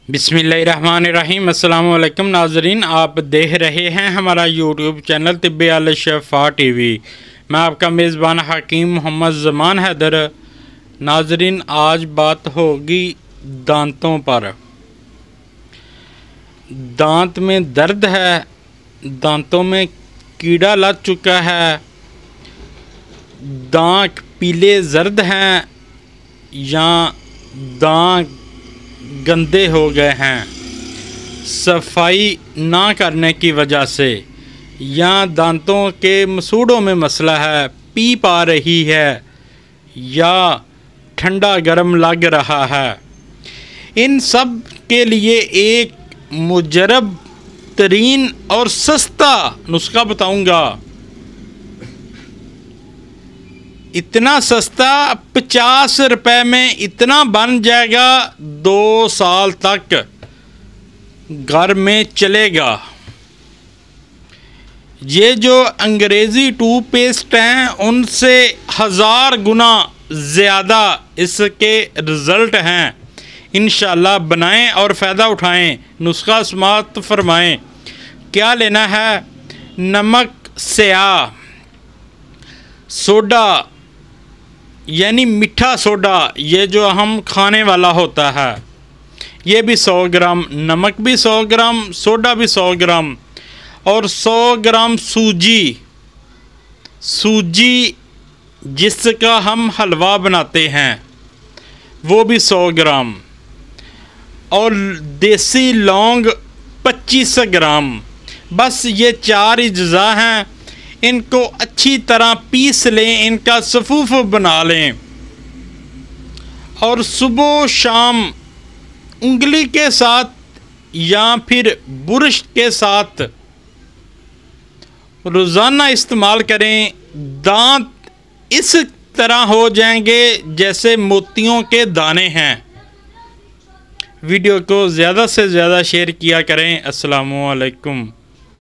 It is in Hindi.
बिस्मिल्लाहिर्रहमानिर्रहीम। अस्सलामु अलैकुम नाजरीन, आप देख रहे हैं हमारा यूट्यूब चैनल तिब्बे अल शफा टीवी। मैं आपका मेज़बान हकीम मोहम्मद ज़मान हैदर। नाजरीन, आज बात होगी दांतों पर। दांत में दर्द है, दांतों में कीड़ा लग चुका है, दांत पीले जर्द हैं या दांत गंदे हो गए हैं सफाई ना करने की वजह से, या दांतों के मसूड़ों में मसला है, पीप आ रही है या ठंडा गर्म लग रहा है। इन सब के लिए एक मुजरब तरीन और सस्ता नुस्खा बताऊंगा। इतना सस्ता, 50 रुपए में इतना बन जाएगा, 2 साल तक घर में चलेगा। ये जो अंग्रेज़ी टूथपेस्ट हैं उनसे 1000 गुना ज़्यादा इसके रिज़ल्ट हैं। इंशाल्लाह बनाएं और फ़ायदा उठाएं। नुस्खा समाप्त फरमाएं। क्या लेना है? नमक, स्याह, सोडा यानी मीठा सोडा, ये जो हम खाने वाला होता है, ये भी 100 ग्राम, नमक भी 100 ग्राम, सोडा भी 100 ग्राम, और 100 ग्राम सूजी जिसका हम हलवा बनाते हैं वो भी 100 ग्राम, और देसी लौंग 25 ग्राम। बस ये 4 अज्जा हैं। इनको अच्छी तरह पीस लें, इनका सफ़ूफ बना लें, और सुबह शाम उंगली के साथ या फिर बुरश के साथ रोज़ाना इस्तेमाल करें। दांत इस तरह हो जाएंगे जैसे मोतियों के दाने हैं। वीडियो को ज़्यादा से ज़्यादा शेयर किया करें। अस्सलामु अलैकुम।